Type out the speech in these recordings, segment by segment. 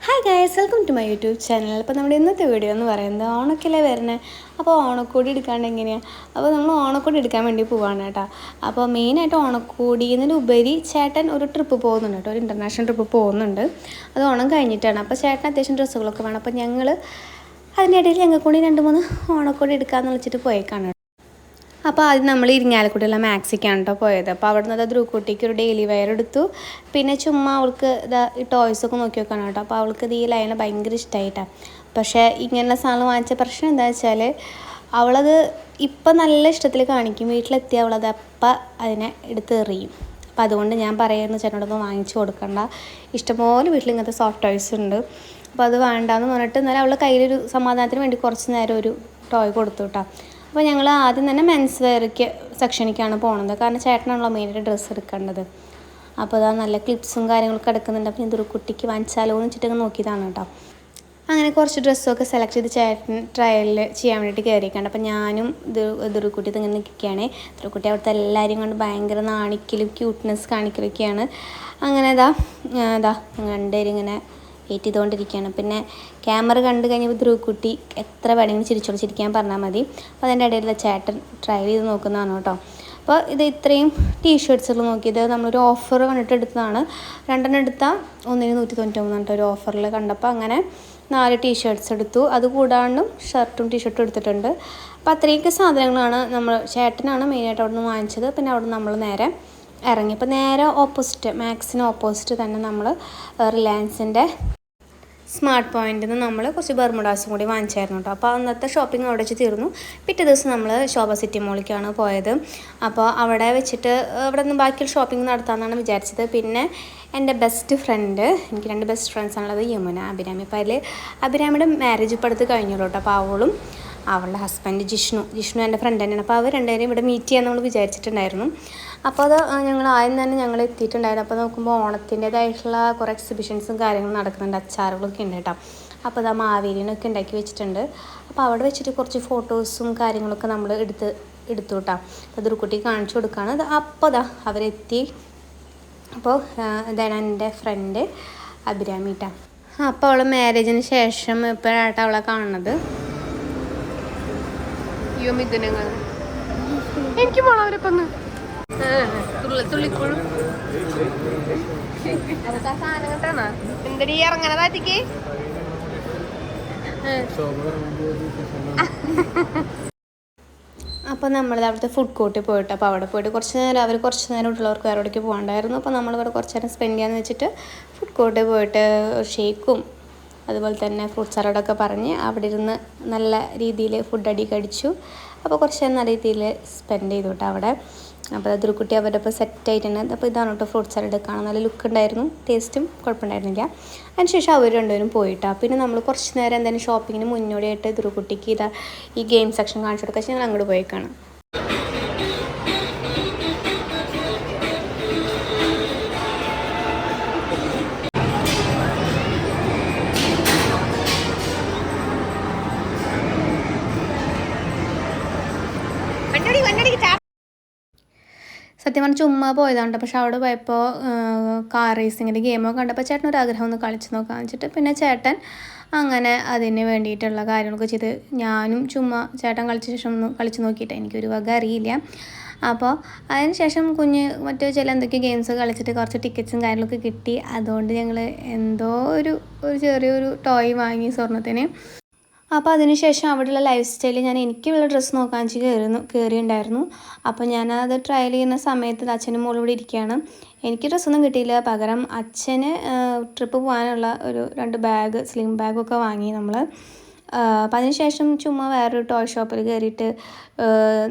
Hi guys, welcome to my YouTube channel. അപ്പോൾ നമ്മുടെ ഇന്നത്തെ വീഡിയോ എന്ന് പറയുന്നത് ഓണക്കല്ലേ വരുന്നത്. അപ്പോൾ ഓണക്കോടി എടുക്കാണ്ട് എങ്ങനെയാണ്? അപ്പോൾ നമ്മൾ ഓണക്കോടി എടുക്കാൻ വേണ്ടി പോവാണ് കേട്ടോ. അപ്പോൾ മെയിനായിട്ട് ഓണക്കോടിന്നതിലുപരി ചേട്ടൻ ഒരു ട്രിപ്പ് പോകുന്നുണ്ട് കേട്ടോ, ഒരു ഇൻ്റർനാഷണൽ ട്രിപ്പ് പോകുന്നുണ്ട്. അത് ഓണം കഴിഞ്ഞിട്ടാണ്. അപ്പോൾ ചേട്ടൻ അത്യാവശ്യം ഡ്രസ്സുകളൊക്കെ വേണം. അപ്പോൾ ഞങ്ങൾ അതിൻ്റെ ഇടയിൽ ഞങ്ങൾക്ക് കൂടി 2-3 ഓണക്കോടി എടുക്കാമെന്ന് വിളിച്ചിട്ട് പോയേക്കാണ്. അപ്പോൾ ആദ്യം നമ്മൾ ഇരിങ്ങാലക്കുടിയുള്ള മാക്സിക്കാണ് കേട്ടോ പോയത്. അപ്പോൾ അവിടെ നിന്ന് ധ്രുവക്കുട്ടിക്ക് ഒരു ഡെയിലി വെയർ എടുത്തു. പിന്നെ ചുമ്മാ അവൾക്ക് ഇതാ ഈ ടോയ്സൊക്കെ നോക്കി വെക്കണം കേട്ടോ. അപ്പോൾ അവൾക്ക് ഇത് ഈ ലൈന ഭയങ്കര ഇഷ്ടമായിട്ടാണ്. പക്ഷേ ഇങ്ങനെയുള്ള സാധനം വാങ്ങിച്ച പ്രശ്നം എന്താ വെച്ചാൽ അവളത് ഇപ്പം നല്ല ഇഷ്ടത്തിൽ കാണിക്കും. വീട്ടിലെത്തി അവളത് അപ്പം അതിനെ എടുത്ത് എറിയും. അപ്പോൾ അതുകൊണ്ട് ഞാൻ പറയുന്നു ചേട്ടനോടൊന്നും വാങ്ങിച്ചു കൊടുക്കണ്ട, ഇഷ്ടംപോലെ വീട്ടിൽ ഇങ്ങനത്തെ സോഫ്റ്റ് ടോയ്സ് ഉണ്ട്, അപ്പോൾ അത് വേണ്ടാന്ന് പറഞ്ഞിട്ട് എന്നാലും അവളുടെ കയ്യിലൊരു സമാധാനത്തിന് വേണ്ടി കുറച്ച് നേരം ഒരു ടോയ് കൊടുത്തു കേട്ടോ. അപ്പോൾ ഞങ്ങൾ ആദ്യം തന്നെ മെൻസ് വെയർക്ക് സെക്ഷനിലേക്കാണ് പോകുന്നത്. കാരണം ചേട്ടനാണല്ലോ മെയിനായിട്ട് ഡ്രസ്സ് എടുക്കേണ്ടത്. അപ്പോൾ അതാ നല്ല ക്ലിപ്സും കാര്യങ്ങളൊക്കെ എടുക്കുന്നുണ്ട്. അപ്പോൾ ഇതൊരു കുട്ടിക്ക് വാങ്ങിച്ചാലോ എന്ന് വെച്ചിട്ടൊക്കെ നോക്കിയതാണ് കേട്ടോ. അങ്ങനെ കുറച്ച് ഡ്രസ്സൊക്കെ സെലക്ട് ചെയ്ത് ചേട്ടൻ ട്രയൽ ചെയ്യാൻ വേണ്ടിയിട്ട് കയറിയിട്ടുണ്ട്. അപ്പോൾ ഞാനും ധ്രുവക്കുട്ടി ഇങ്ങനെ നിൽക്കുകയാണ്. ധ്രുവക്കുട്ടി അവിടുത്തെ എല്ലാവരെയും കൊണ്ട് ഭയങ്കര നാണിക്കലും ക്യൂട്ട്നെസ് കാണിക്കലൊക്കെയാണ്. അങ്ങനെ രണ്ടുപേരും ഇങ്ങനെ വെയിറ്റ് ചെയ്തുകൊണ്ടിരിക്കുകയാണ്. പിന്നെ ക്യാമറ കണ്ടു കഴിഞ്ഞപ്പോൾ ധ്രുവക്കുട്ടി എത്ര വേണമെങ്കിലും ചിരിച്ചോളിച്ചിരിക്കാൻ പറഞ്ഞാൽ മതി. അപ്പോൾ അതിൻ്റെ ഇടയിൽ ചേട്ടൻ ട്രൈ ചെയ്ത് നോക്കുന്നതാണ് കേട്ടോ. അപ്പോൾ ഇത് ഇത്രയും ടീഷർട്ട്സുകൾ നോക്കിയത് നമ്മളൊരു ഓഫർ കണ്ടിട്ട് എടുത്തതാണ്. 2 എടുത്താൽ 199 ഒരു ഓഫറിൽ കണ്ടപ്പോൾ അങ്ങനെ 4 ടീഷർട്ട്സ് എടുത്തു. അതുകൂടാണ്ടും ഷർട്ടും ടീഷർട്ടും എടുത്തിട്ടുണ്ട്. അപ്പോൾ അത്രയൊക്കെ സാധനങ്ങളാണ് ചേട്ടനാണ് മെയിനായിട്ട് അവിടെ നിന്ന് വാങ്ങിച്ചത്. പിന്നെ അവിടെ നിന്ന് നമ്മൾ നേരെ ഇറങ്ങി. അപ്പോൾ നേരെ ഓപ്പോസിറ്റ് മാക്സിന് ഓപ്പോസിറ്റ് തന്നെ നമ്മൾ റിലയൻസിൻ്റെ സ്മാർട്ട് പോയിന്റിൽ നിന്ന് നമ്മൾ കുറച്ച് ബർമുഡാസും കൂടി വാങ്ങിച്ചായിരുന്നു കേട്ടോ. അപ്പോൾ അന്നത്തെ ഷോപ്പിംഗ് അവിടെ വെച്ച് തീർന്നു. പിറ്റേ ദിവസം നമ്മൾ ശോഭ സിറ്റി മോളിലേക്കാണ് പോയത്. അപ്പോൾ അവിടെ വെച്ചിട്ട് അവിടെ നിന്ന് ബാക്കിയുള്ള ഷോപ്പിംഗ് നടത്താമെന്നാണ് വിചാരിച്ചത്. പിന്നെ എൻ്റെ ബെസ്റ്റ് ഫ്രണ്ട്, എനിക്ക് 2 ബെസ്റ്റ് ഫ്രണ്ട്സാണുള്ളത്, യമുന, അഭിരാമി. അപ്പോൾ അതിൽ അഭിരാമിയുടെ മാരേജ് ഇപ്പോൾ അടുത്ത് കഴിഞ്ഞുള്ളൂ കേട്ടോ. അപ്പോൾ അവളും അവളുടെ ഹസ്ബൻഡ് ജിഷ്ണു എൻ്റെ ഫ്രണ്ട് തന്നെയാണ്. അപ്പോൾ അവർ രണ്ടുപേരും ഇവിടെ മീറ്റ് ചെയ്യാൻ നമ്മൾ വിചാരിച്ചിട്ടുണ്ടായിരുന്നു. അപ്പോൾ അത് ഞങ്ങൾ ആദ്യം തന്നെ ഞങ്ങൾ എത്തിയിട്ടുണ്ടായിരുന്നു. അപ്പോൾ നോക്കുമ്പോൾ ഓണത്തിൻ്റേതായിട്ടുള്ള കുറേ എക്സിബിഷൻസും കാര്യങ്ങളും നടക്കുന്നുണ്ട്. അച്ചാറുകളൊക്കെ ഉണ്ട് കേട്ടോ. അപ്പോൾ അത് മാവേലിനൊക്കെ ഉണ്ടാക്കി വെച്ചിട്ടുണ്ട്. അപ്പോൾ അവിടെ വെച്ചിട്ട് കുറച്ച് ഫോട്ടോസും കാര്യങ്ങളൊക്കെ നമ്മൾ എടുത്തു കേട്ടോ. അപ്പോൾ ധ്രുവക്കുട്ടി കാണിച്ചു കൊടുക്കുകയാണ്. അപ്പോൾ അവരെത്തി. അപ്പോൾ ഇതാണ് എൻ്റെ ഫ്രണ്ട് അഭിരാമി കേട്ടോ. അപ്പോൾ അവൾ മാരേജിന് ശേഷം ഇപ്പോഴായിട്ട് അവളെ കാണുന്നത്. എനിക്ക് പോണം അവരിപ്പം തുള്ളിക്കുഴു അതൊക്കെ സാധനം കിട്ടണ എന്തടി ഇറങ്ങണതാറ്റിക്ക്. അപ്പോൾ നമ്മളത് അവിടുത്തെ ഫുഡ് കോർട്ടിൽ പോയിട്ട് അപ്പോൾ അവിടെ പോയിട്ട് കുറച്ച് നേരം ഉള്ളവർക്ക് വേറെവിടേക്ക് പോകണ്ടായിരുന്നു. അപ്പോൾ നമ്മളിവിടെ കുറച്ച് നേരം സ്പെൻഡ് ചെയ്യാമെന്ന് വെച്ചിട്ട് ഫുഡ് കോർട്ടിൽ പോയിട്ട് ഷേക്കും അതുപോലെ തന്നെ ഫ്രൂട്ട് സലാഡൊക്കെ പറഞ്ഞ് അവിടെ ഇരുന്ന് നല്ല രീതിയിൽ ഫുഡ് അടി കഴിച്ചു. അപ്പോൾ കുറച്ച് നേരം നല്ല രീതിയിൽ സ്പെൻഡ് ചെയ്തു കേട്ടോ അവിടെ. അപ്പോൾ ധ്രുവക്കുട്ടി അവരുടെ ഇപ്പോൾ സെറ്റായിട്ടുണ്ട്. അപ്പോൾ ഇതാണ് കേട്ടോ ഫ്രൂട്ട് സലാഡ്. കാണാൻ നല്ല ലുക്ക് ഉണ്ടായിരുന്നു, ടേസ്റ്റും കുഴപ്പമുണ്ടായിരുന്നില്ല. അതിനുശേഷം അവർ രണ്ടുപേരും പോയിട്ടാണ്. പിന്നെ നമ്മൾ കുറച്ച് നേരം എന്തായാലും ഷോപ്പിങ്ങിന് മുന്നോടിയായിട്ട് ധ്രുവക്കുട്ടിക്ക് ഈ ഗെയിം സെക്ഷൻ കാണിച്ചു കൊടുക്കുക. ഞങ്ങൾ അങ്ങോട്ട് പോയേക്കാണ്. സത്യം പറഞ്ഞാൽ ചുമ്മാ പോയതാണ്. പക്ഷെ അവിടെ പോയപ്പോൾ കാർ റേസിങ്ങിൻ്റെ ഗെയിമൊക്കെ കണ്ടപ്പോൾ ചേട്ടനൊരു ആഗ്രഹം ഒന്ന് കളിച്ച് നോക്കാമെന്ന് വെച്ചിട്ട് പിന്നെ ചേട്ടൻ അങ്ങനെ അതിന് വേണ്ടിയിട്ടുള്ള കാര്യങ്ങളൊക്കെ ചെയ്ത് ഞാനും ചുമ്മാ ചേട്ടൻ കളിച്ച ശേഷം ഒന്ന് കളിച്ച് നോക്കിയിട്ട് എനിക്കൊരു വക അറിയില്ല. അപ്പോൾ അതിന് ശേഷം മറ്റു ചില എന്തൊക്കെ ഗെയിംസ് കളിച്ചിട്ട് കുറച്ച് ടിക്കറ്റ്സും കാര്യങ്ങളൊക്കെ കിട്ടി. അതുകൊണ്ട് ഞങ്ങൾ എന്തോ ഒരു ചെറിയൊരു ടോയ് വാങ്ങി സ്വർണ്ണത്തിന്. അപ്പോൾ അതിനുശേഷം അവിടെയുള്ള ലൈഫ് സ്റ്റൈലിൽ എനിക്കുള്ള ഡ്രസ്സ് നോക്കാൻ കയറിയിട്ടുണ്ടായിരുന്നു. അപ്പോൾ ഞാനത് ട്രയൽ ചെയ്യുന്ന സമയത്ത് അച്ഛനും മോളും ഇവിടെ ഇരിക്കുകയാണ്. എനിക്ക് ഡ്രസ്സൊന്നും കിട്ടിയില്ല. പകരം അച്ഛന് ട്രിപ്പ് പോകാനുള്ള ഒരു 2 ബാഗ്, സ്ലിം ബാഗൊക്കെ വാങ്ങി നമ്മൾ. അപ്പോൾ അതിനുശേഷം ചുമ്മാ വേറൊരു ടോയ് ഷോപ്പിൽ കയറിയിട്ട്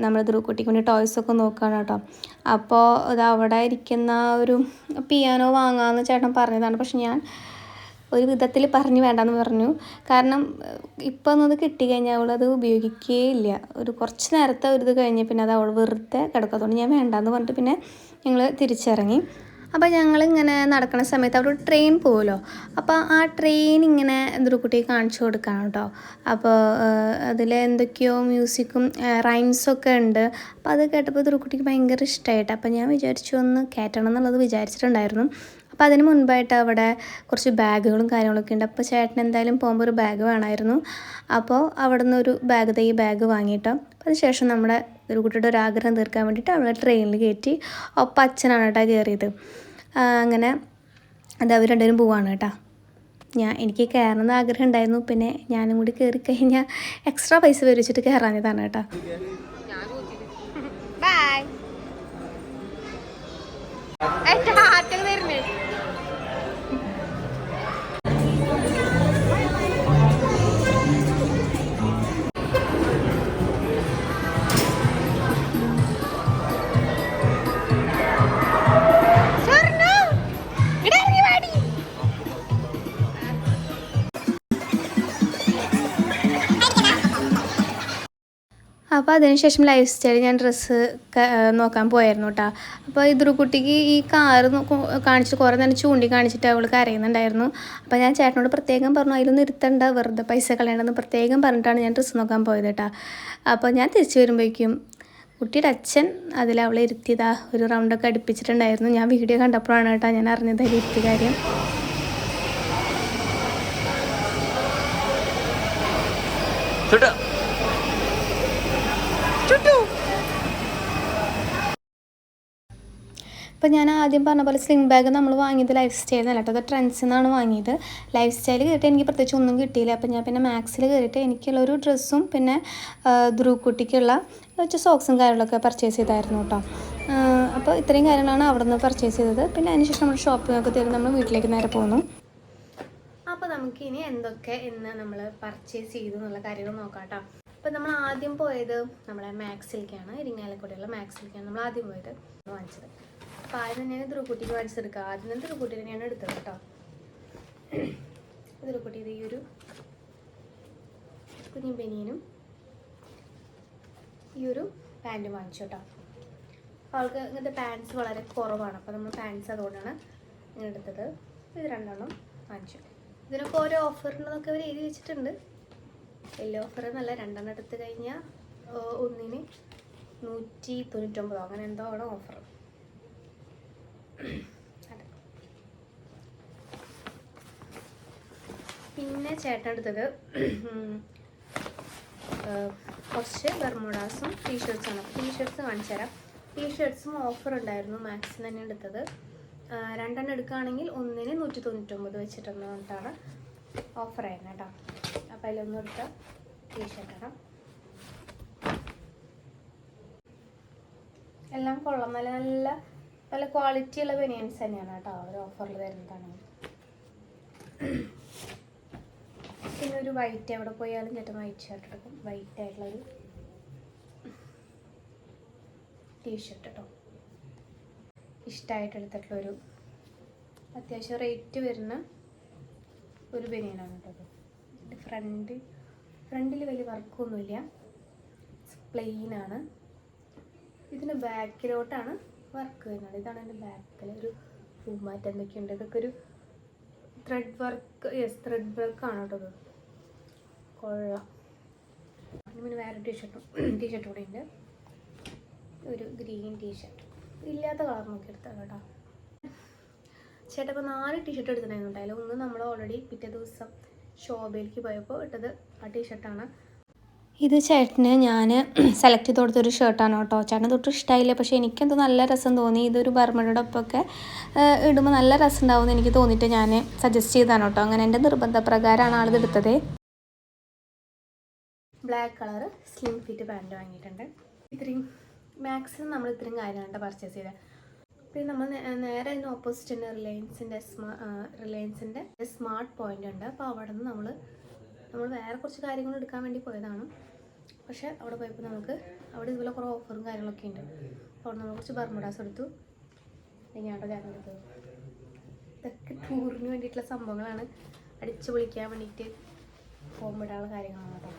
നമ്മൾ ധ്രുവക്കുട്ടിക്ക് വേണ്ടി ടോയ്സൊക്കെ നോക്കുകയാണ് കേട്ടോ. അപ്പോൾ അത് അവിടെ ഇരിക്കുന്ന ഒരു പിയാനോ വാങ്ങാമെന്ന് ചേട്ടൻ പറഞ്ഞതാണ്. പക്ഷെ ഞാൻ ഒരു വിധത്തിൽ പറഞ്ഞ് വേണ്ടാന്ന് പറഞ്ഞു. കാരണം ഇപ്പം ഒന്നത് കിട്ടിക്കഴിഞ്ഞാൽ അവളത് ഉപയോഗിക്കുകയില്ല. കുറച്ച് നേരത്തെ ഇത് കഴിഞ്ഞ് പിന്നെ അത് അവൾ വെറുതെ കിടക്കാത്തതുകൊണ്ട് ഞാൻ വേണ്ടാന്ന് പറഞ്ഞിട്ട് പിന്നെ ഞങ്ങൾ തിരിച്ചിറങ്ങി. അപ്പോൾ ഞങ്ങളിങ്ങനെ നടക്കുന്ന സമയത്ത് അവിടെ ഒരു ട്രെയിൻ പോകുമല്ലോ. അപ്പോൾ ആ ട്രെയിൻ ഇങ്ങനെ ധ്രുവക്കുട്ടിയെ കാണിച്ചു കൊടുക്കണം കേട്ടോ. അപ്പോൾ അതിൽ എന്തൊക്കെയോ മ്യൂസിക്കും റൈംസൊക്കെ ഉണ്ട്. അപ്പോൾ അത് കേട്ടപ്പോൾ ധ്രുവക്കുട്ടിക്ക് ഭയങ്കര ഇഷ്ടമായിട്ട്. അപ്പോൾ ഞാൻ വിചാരിച്ചു ഒന്ന് കയറ്റണം എന്നുള്ളത് വിചാരിച്ചിട്ടുണ്ടായിരുന്നു. അപ്പോൾ അതിന് മുൻപായിട്ട് അവിടെ കുറച്ച് ബാഗുകളും കാര്യങ്ങളൊക്കെ ഉണ്ട്. അപ്പോൾ ചേട്ടൻ എന്തായാലും പോകുമ്പോൾ ഒരു ബാഗ് വേണമായിരുന്നു. അപ്പോൾ അവിടെ നിന്ന് ഒരു ഈ ബാഗ് വാങ്ങിയിട്ടോ. അതിനുശേഷം നമ്മുടെ ഒരു കുട്ടിയുടെ ഒരു ആഗ്രഹം തീർക്കാൻ വേണ്ടിയിട്ട് അവളെ ട്രെയിനിൽ കയറ്റി. ഒപ്പം അച്ഛനാണ് കേട്ടോ കയറിയത്. അങ്ങനെ അത് അവർ രണ്ടുപേരും പോവാണ് കേട്ടോ. എനിക്ക് കയറണമെന്ന് ആഗ്രഹം ഉണ്ടായിരുന്നു. പിന്നെ ഞാനും കൂടി കയറി കഴിഞ്ഞാൽ എക്സ്ട്രാ പൈസ വരിച്ചിട്ട് കയറാഞ്ഞതാണ് കേട്ടോ. ബൈ. അപ്പോൾ അതിനുശേഷം ലൈഫ് സ്റ്റൈൽ ഞാൻ ഡ്രസ്സ് നോക്കാൻ പോയായിരുന്നു കേട്ടോ. അപ്പോൾ കുട്ടിക്ക് ഈ കാറ് കാണിച്ചിട്ട് കുറേ നേരം ചൂണ്ടി കാണിച്ചിട്ട് അവൾ കരയുന്നുണ്ടായിരുന്നു. അപ്പോൾ ഞാൻ ചേട്ടനോട് പ്രത്യേകം പറഞ്ഞു അതിലൊന്നും ഇരുത്തണ്ട, വെറുതെ പൈസ കളയണമെന്ന് പ്രത്യേകം പറഞ്ഞിട്ടാണ് ഞാൻ ഡ്രസ്സ് നോക്കാൻ പോയത് കേട്ടോ. അപ്പോൾ ഞാൻ തിരിച്ചു വരുമ്പോഴേക്കും കുട്ടിയുടെ അച്ഛൻ അതിൽ അവളെ ഇരുത്തിയതാ ഒരു റൗണ്ടൊക്കെ അടുപ്പിച്ചിട്ടുണ്ടായിരുന്നു. ഞാൻ വീഡിയോ കണ്ടപ്പോഴാണ് കേട്ടോ ഞാൻ അറിഞ്ഞത് അതിൽ ഇരുത്തിയ കാര്യം. അപ്പോൾ ഞാൻ ആദ്യം പറഞ്ഞ പോലെ സ്ലിംഗ് ബാഗ് നമ്മൾ വാങ്ങിയത് ലൈഫ് സ്റ്റൈൽ എന്നല്ല കേട്ടോ, അത് ട്രെൻഡ്സിൽ നിന്നാണ് വാങ്ങിയത്. ലൈഫ് സ്റ്റൈൽ കയറിയിട്ട് എനിക്ക് പ്രത്യേകിച്ച് ഒന്നും കിട്ടിയില്ല. അപ്പോൾ ഞാൻ പിന്നെ മാക്സിൽ കയറിയിട്ട് എനിക്കുള്ളൊരു ഡ്രസ്സും പിന്നെ കുട്ടിക്കുള്ള കുറച്ച് സോക്സും കാര്യങ്ങളൊക്കെ പർച്ചേസ് ചെയ്തായിരുന്നു കേട്ടോ. അപ്പോൾ ഇത്രയും കാര്യങ്ങളാണ് അവിടെ നിന്ന് പർച്ചേസ് ചെയ്തത്. പിന്നെ അതിനുശേഷം നമ്മൾ ഷോപ്പിങ്ങൊക്കെ തരും നമ്മൾ വീട്ടിലേക്ക് നേരെ പോകുന്നു. അപ്പോൾ നമുക്കിനി എന്തൊക്കെ ഇന്ന് നമ്മൾ പർച്ചേസ് ചെയ്തു എന്നുള്ള കാര്യങ്ങൾ നോക്കാം കേട്ടോ. അപ്പോൾ നമ്മൾ ആദ്യം പോയത് നമ്മളെ മാക്സിലേക്കാണ്, ഇരിങ്ങാലക്കുടയുള്ള മാക്സിലേക്കാണ് നമ്മൾ ആദ്യം പോയത് വാങ്ങിച്ചത്. അപ്പോൾ ആദ്യം തന്നെയാണ് ധ്രുവക്കുട്ടിക്ക് വാങ്ങിച്ചെടുക്കുക. ആദ്യം തന്നെ ധ്രുവക്കുട്ടി തന്നെയാണ് എടുത്തത് കേട്ടോ. ധ്രുവക്കുട്ടി ഇത് ഈ ഒരു കുഞ്ഞു ബനിയനും ഈ ഒരു പാൻറ്റും വാങ്ങിച്ചു കേട്ടോ. അപ്പോൾ അവൾക്ക് ഇങ്ങനത്തെ പാൻറ്റ്സ് വളരെ കുറവാണ്. അപ്പോൾ നമ്മൾ പാൻറ്റ്സ് അതുകൊണ്ടാണ് ഇങ്ങനെ എടുത്തത്. ഇത് രണ്ടെണ്ണം വാങ്ങിച്ചു. ഇതിനൊക്കെ ഓരോ ഓഫറിനൊക്കെ അവർ എഴുതി വെച്ചിട്ടുണ്ട്. വലിയ ഓഫർ എന്നല്ല, രണ്ടെണ്ണം എടുത്ത് കഴിഞ്ഞാൽ ഒന്നിന് 199 അങ്ങനെ എന്തോ ആണ് ഓഫർ. അതെ. പിന്നെ ചേട്ടൻ എടുത്തത് കുറച്ച് ബർമുഡാസും ടീഷർട്ട്സാണ്. ടീഷർട്ട്സ് കാണിച്ചു തരാം. ടീഷർട്ട്സും ഓഫർ ഉണ്ടായിരുന്നു. മാക്സിന് തന്നെ എടുത്തത്. രണ്ടെണ്ണം എടുക്കുകയാണെങ്കിൽ ഒന്നിന് 199 വെച്ചിട്ടാണ് ഓഫർ ആയിരുന്നു കേട്ടോ. അപ്പോൾ അതിലൊന്നും എടുത്ത ടീഷർട്ടാണ്. എല്ലാം കൊള്ളാം, നല്ല നല്ല നല്ല ക്വാളിറ്റിയുള്ള ബനിയൻസ് തന്നെയാണ് കേട്ടോ ഒരു ഓഫറിൽ വരുന്നതാണ്. പിന്നെ ഒരു വൈറ്റ്, എവിടെ പോയാലും ചേട്ടൻ വൈറ്റ് ഷർട്ട് എടുക്കും. വൈറ്റ് ആയിട്ടുള്ളൊരു ടീഷർട്ട് കേട്ടോ, ഇഷ്ടമായിട്ട് എടുത്തിട്ടുള്ളൊരു അത്യാവശ്യം റേറ്റ് വരുന്ന ഒരു ബനിയനാണ് കേട്ടോ. ഫ്രണ്ടിൽ വലിയ വർക്കൊന്നുമില്ല, പ്ലെയിനാണ്. ഇതിന് ബാക്കിലോട്ടാണ് വർക്ക് വരുന്നത്. ഇതാണ് എൻ്റെ ബാക്കിൽ ഒരു പൂമാറ്റ എന്തൊക്കെയുണ്ട്. ഇതൊക്കെ ഒരു ത്രെഡ് വർക്കാണ് കേട്ടോ. ഇത് കൊള്ളാം. പിന്നെ വേറെ ടീഷർട്ട് കൂടെ ഉണ്ട്, ഒരു ഗ്രീൻ ടീഷർട്ട്. ഇല്ലാത്ത കളർ നോക്കി എടുത്താണ് കേട്ടോ. ചേട്ടാ ഇപ്പോൾ 4 ടീഷർട്ട് എടുത്തിട്ടുണ്ടായിരുന്നു. ഒന്ന് നമ്മൾ ഓൾറെഡി പിറ്റേ ദിവസം ഷോപ്പിലേക്ക് പോയപ്പോൾ ഇട്ടത് ആ ടീഷർട്ടാണ്. ഇത് ചേട്ടന് ഞാൻ സെലക്ട് ചെയ്ത് കൊടുത്തൊരു ഷർട്ടാണ് കേട്ടോ. ചേട്ടന് തൊട്ട് ഇഷ്ടമായില്ല, പക്ഷേ എനിക്കെന്തോ നല്ല രസം തോന്നി. ഇതൊരു ബർമുഡയുടെ ഒപ്പമൊക്കെ ഇടുമ്പോൾ നല്ല രസം ഉണ്ടാവുമെന്ന് എനിക്ക് തോന്നിയിട്ട് ഞാൻ സജസ്റ്റ് ചെയ്തതാണ് കേട്ടോ. അങ്ങനെ എൻ്റെ നിർബന്ധപ്രകാരമാണ് ആളിത് എടുത്തത്. Black colour slim fit pant വാങ്ങിയിട്ടുണ്ട്. ഇത്രയും മാക്സിമം നമ്മൾ ഇത്രയും കാര്യമാണ് പർച്ചേസ് ചെയ്തത്. പിന്നെ നമ്മൾ നേരെ അതിന് ഓപ്പോസിറ്റ് തന്നെ റിലയൻസിൻ്റെ സ്മാർട്ട് പോയിൻ്റ് ഉണ്ട്. അപ്പോൾ അവിടെ നിന്ന് നമ്മൾ വേറെ കുറച്ച് കാര്യങ്ങൾ എടുക്കാൻ വേണ്ടി പോയതാണ്. പക്ഷേ അവിടെ പോയപ്പോൾ നമുക്ക് അവിടെ ഇതുപോലെ കുറേ ഓഫറും കാര്യങ്ങളൊക്കെ ഉണ്ട്. അപ്പോൾ അവിടെ നമ്മൾ കുറച്ച് ബർമുഡാസ് എടുത്തു. ഞാനോ ചേട്ടൻ എടുത്തത്. ഇതൊക്കെ ടൂറിന് വേണ്ടിയിട്ടുള്ള സംഭവങ്ങളാണ്, അടിച്ചു പൊളിക്കാൻ വേണ്ടിയിട്ട് പോകുമ്പോഴുള്ള കാര്യങ്ങളാണ് കേട്ടോ.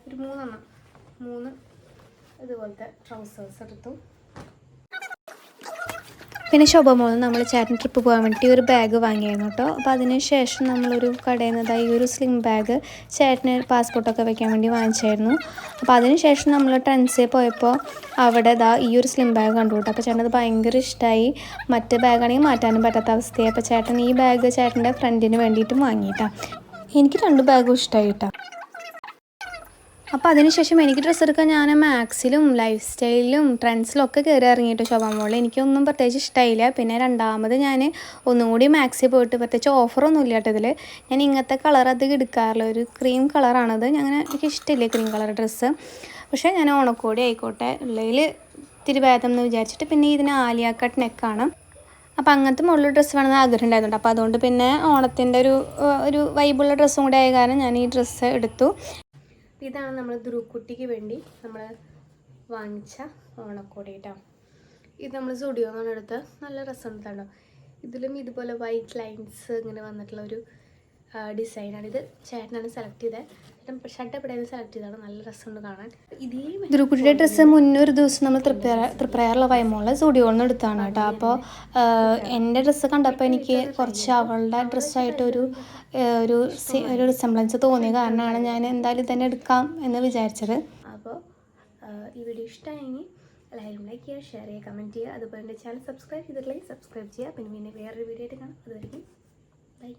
ഒരു 3 ഇതുപോലത്തെ ട്രൗസേഴ്സ് എടുത്തു. പിന്നെ ശോഭമോൾ നമ്മൾ ചേട്ടൻ ട്രിപ്പ് പോകാൻ വേണ്ടി ഒരു ബാഗ് വാങ്ങിയായിരുന്നു കേട്ടോ. അപ്പോൾ അതിന് ശേഷം നമ്മളൊരു കടയിൽ നിന്ന് ഈ ഒരു സ്ലിം ബാഗ് ചേട്ടന് പാസ്പോർട്ടൊക്കെ വെക്കാൻ വേണ്ടി വാങ്ങിച്ചായിരുന്നു. അപ്പോൾ അതിന് ശേഷം നമ്മൾ ട്രെൻഡ്സിൽ പോയപ്പോൾ അവിടെ ഈ ഒരു സ്ലിം ബാഗ് കണ്ടു കേട്ടോ. അപ്പോൾ ചേട്ടനത് ഭയങ്കര ഇഷ്ടമായി. മറ്റേ ബാഗാണെങ്കിൽ മാറ്റാനും പറ്റാത്ത അവസ്ഥയായി. അപ്പോൾ ചേട്ടൻ ഈ ബാഗ് ചേട്ടൻ്റെ ഫ്രണ്ടിന് വേണ്ടിയിട്ടും വാങ്ങിയിട്ടാണ്. എനിക്ക് 2 ബാഗും ഇഷ്ടമായി കേട്ടോ. അപ്പോൾ അതിനുശേഷം എനിക്ക് ഡ്രസ്സ് എടുക്കാൻ ഞാൻ മാക്സിലും ലൈഫ് സ്റ്റൈലിലും ട്രെൻഡ്സിലും ഒക്കെ കയറി ഇറങ്ങിയിട്ട് ശോഭാമോൾ എനിക്കൊന്നും പ്രത്യേകിച്ച് ഇഷ്ടമായില്ല. പിന്നെ രണ്ടാമത് ഞാൻ ഒന്നും കൂടി മാക്സിൽ പോയിട്ട് പ്രത്യേകിച്ച് ഓഫറൊന്നും ഇല്ല കേട്ടോ ഇതിൽ. ഞാൻ ഇങ്ങനത്തെ കളർ അധികം എടുക്കാറില്ല. ഒരു ക്രീം കളറാണത്. എനിക്ക് ഇഷ്ടമില്ല ക്രീം കളർ ഡ്രസ്സ്. പക്ഷേ ഞാൻ ഓണക്കോടി ആയിക്കോട്ടെ ഉള്ളതിൽ ഇത്തിരി ഭേദം എന്ന് വിചാരിച്ചിട്ട് പിന്നെ ഇതിന് ആലിയ കട്ട് നെക്കാണ്. അപ്പോൾ അങ്ങനത്തെ മുകളിൽ ഡ്രസ്സ് വേണമെന്ന് ആഗ്രഹം ഉണ്ടായിരുന്നുണ്ട്. അപ്പോൾ അതുകൊണ്ട് പിന്നെ ഓണത്തിൻ്റെ ഒരു വൈബുള്ള ഡ്രസ്സും കൂടെ ആയ കാരണം ഞാൻ ഈ ഡ്രസ്സ് എടുത്തു. ഇതാണ് നമ്മൾ ധ്രുക്കുട്ടിക്ക് വേണ്ടി നമ്മൾ വാങ്ങിച്ച ഓണക്കോടി കേട്ടോ. ഇത് നമ്മൾ സ്റ്റുഡിയോ എന്നാണ് എടുത്ത്. നല്ല രസമുണ്ട് കേട്ടോ. ഇതിലും ഇതുപോലെ വൈറ്റ് ലൈൻസ് ഇങ്ങനെ വന്നിട്ടുള്ള ഒരു ഡിസൈനാണ്. ഇത് ചേട്ടനാണ് സെലക്ട് ചെയ്തത്. ഷർട്ട് എവിടെയാണ് സെലക്ട് ചെയ്തതാണ്. നല്ല രസമുണ്ട് കാണാൻ. ഇതേ ധ്രുക്കുട്ടിയുടെ ഡ്രസ്സ് മുന്നൊരു ദിവസം നമ്മൾ തൃപ്രയാറുള്ള വൈമോളെ സ്റ്റുഡിയോയിൽ നിന്ന് എടുത്താണ് കേട്ടോ. അപ്പോൾ എൻ്റെ ഡ്രസ്സ് കണ്ടപ്പോൾ എനിക്ക് കുറച്ച് അവളുടെ ഡ്രസ്സായിട്ട് ഒരു റിസംബ്ലൻസ് തോന്നിയ കാരണമാണ് ഞാൻ എന്തായാലും തന്നെ എടുക്കാം എന്ന് വിചാരിച്ചത്. അപ്പോൾ ഈ വീഡിയോ ഇഷ്ടമായെങ്കിൽ എല്ലാവരും ലൈക്ക് ചെയ്യുക, ഷെയർ ചെയ്യുക, കമൻറ്റ് ചെയ്യുക. അതുപോലെ എൻ്റെ ചാനൽ സബ്സ്ക്രൈബ് ചെയ്തിട്ടില്ലെങ്കിൽ സബ്സ്ക്രൈബ് ചെയ്യുക. പിന്നെ വേറൊരു വീഡിയോ ആയിട്ട് കാണാം. അതുവരെയും ബൈ.